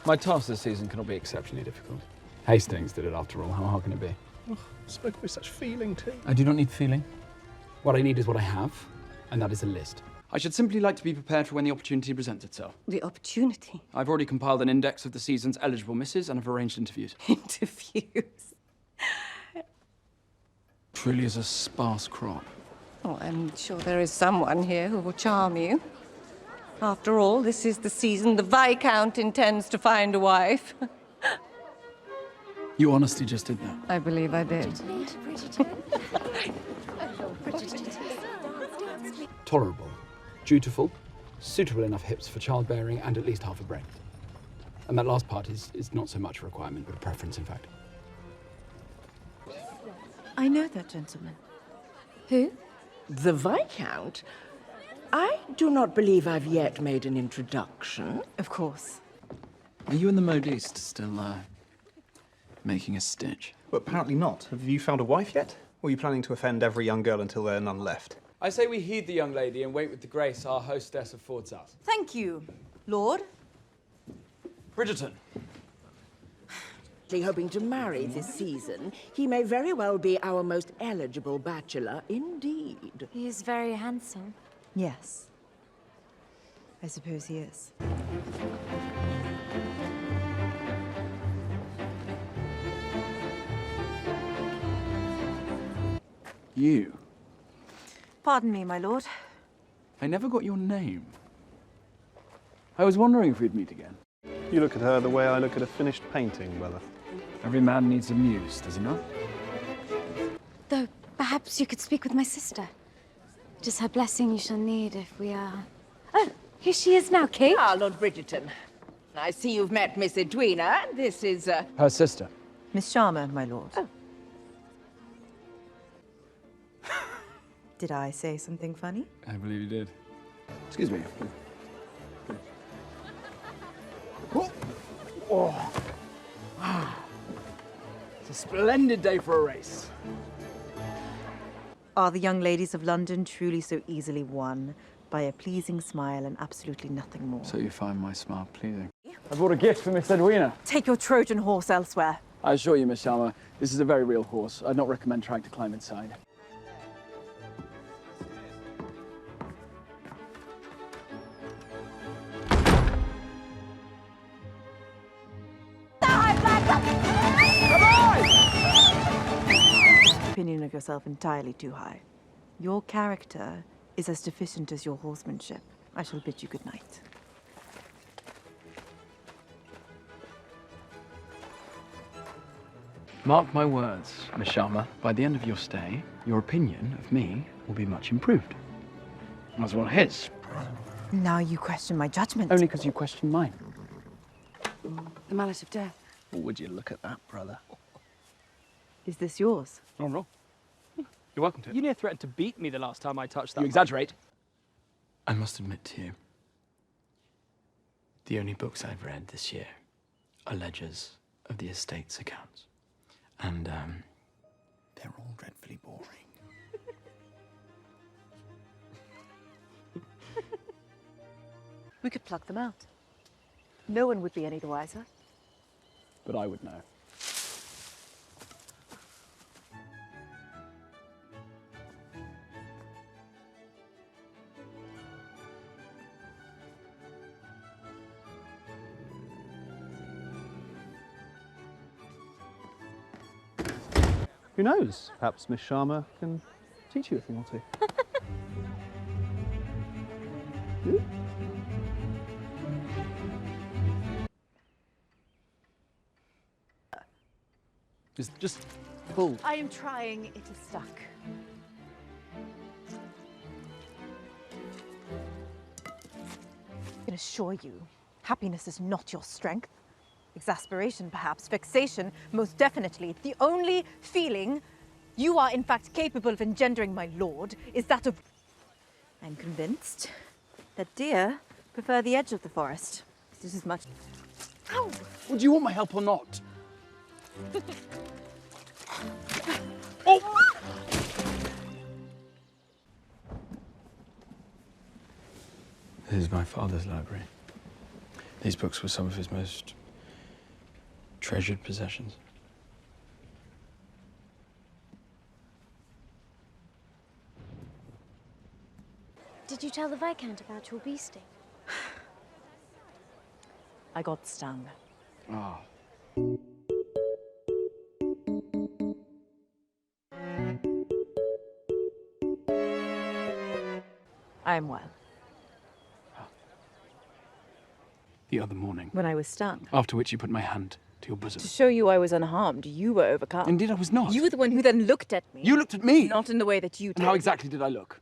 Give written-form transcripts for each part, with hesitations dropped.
My task this season cannot be exceptionally difficult. Hastings did it after all. How hard can it be? Oh, spoken with such feeling, too. I do not need feeling. What I need is what I have, and that is a list. I should simply like to be prepared for when the opportunity presents itself. The opportunity? I've already compiled an index of the season's eligible misses and have arranged interviews. Interviews? Truly is a sparse crop. Oh, I'm sure there is someone here who will charm you. After all, this is the season the Viscount intends to find a wife. You honestly just did that? I believe I did. Tolerable, dutiful, suitable enough hips for childbearing, and at least half a brain. And that last part is not so much a requirement, but a preference, in fact. I know that gentleman. Who? The Viscount? I do not believe I've yet made an introduction. Of course. Are you and the modiste still, making a stitch? Well, apparently not. Have you found a wife yet? Or are you planning to offend every young girl until there are none left? I say we heed the young lady and wait with the grace our hostess affords us. Thank you, Lord. Bridgerton. Hoping to marry this season, he may very well be our most eligible bachelor indeed. He is very handsome. Yes. I suppose he is. You? Pardon me, my lord. I never got your name. I was wondering if we'd meet again. You look at her the way I look at a finished painting, brother. Every man needs a muse, does he not? Though, perhaps you could speak with my sister. It is her blessing you shall need if we are... Oh, here she is now, Kate. Ah, Lord Bridgerton. I see you've met Miss Edwina. This is, Her sister. Miss Sharma, my lord. Oh. Did I say something funny? I believe you did. Excuse me. Oh. It's a splendid day for a race. Are the young ladies of London truly so easily won by a pleasing smile and absolutely nothing more? So you find my smile pleasing? I brought a gift for Miss Edwina. Take your Trojan horse elsewhere. I assure you, Miss Sharma, this is a very real horse. I'd not recommend trying to climb inside. Opinion of yourself entirely too high. Your character is as deficient as your horsemanship. I shall bid you good night. Mark my words, Miss Sharma. By the end of your stay, your opinion of me will be much improved. As well his. Now you question my judgment. Only because you question mine. The mallet of death. Or would you look at that, brother? Is this yours? Oh, no. You're welcome to it. You near threatened to beat me the last time I touched that. You exaggerate. I must admit to you, the only books I've read this year are ledgers of the estate's accounts. And, they're all dreadfully boring. We could pluck them out. No one would be any the wiser. But I would know. Who knows? Perhaps Miss Sharma can teach you a thing or two. Just pull. I am trying. It is stuck. I can assure you, happiness is not your strength. Exasperation, perhaps. Vexation, most definitely. The only feeling you are, in fact, capable of engendering, my lord, is that of... I'm convinced that deer prefer the edge of the forest. This is much... Ow! Well, do you want my help or not? Oh! This is my father's library. These books were some of his most treasured possessions. Did you tell the Viscount about your bee sting? I got stung. Ah. I am well. The other morning. When I was stung. After which you put my hand to your bosom. To show you I was unharmed, you were overcome. Indeed, I was not. You were the one who then looked at me. You looked at me! Not in the way that you did. And how exactly did I look?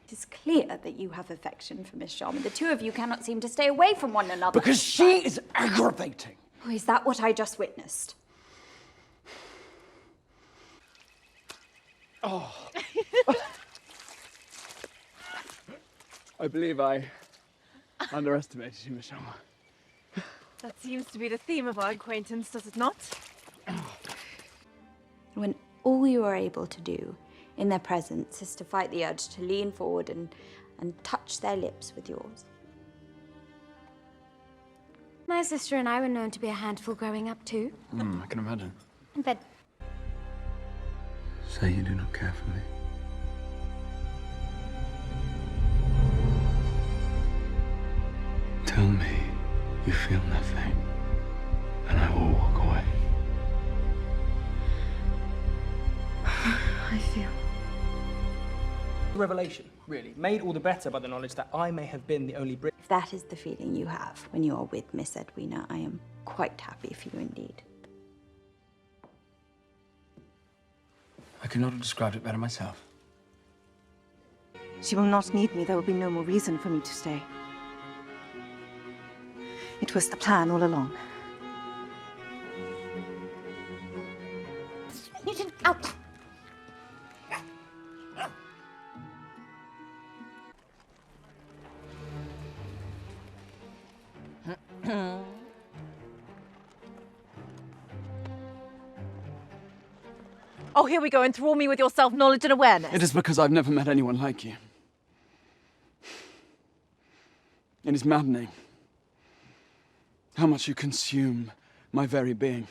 It is clear that you have affection for Miss Sharma. The two of you cannot seem to stay away from one another. Because she is aggravating! Oh, is that what I just witnessed? Oh. I believe I underestimated you, Miss Sharma. That seems to be the theme of our acquaintance, does it not? When all you are able to do in their presence is to fight the urge to lean forward and touch their lips with yours. My sister and I were known to be a handful growing up too. I can imagine. But Say you do not care for me. Tell me you feel nothing, and I will walk away. I feel... Revelation, really, made all the better by the knowledge that I may have been the only Brit. If that is the feeling you have when you are with Miss Edwina, I am quite happy for you indeed. I could not have described it better myself. She will not need me. There will be no more reason for me to stay. It was the plan all along. Newton, out! Oh, here we go. Enthrall me with your self-knowledge and awareness. It is because I've never met anyone like you. It is maddening how much you consume my very being.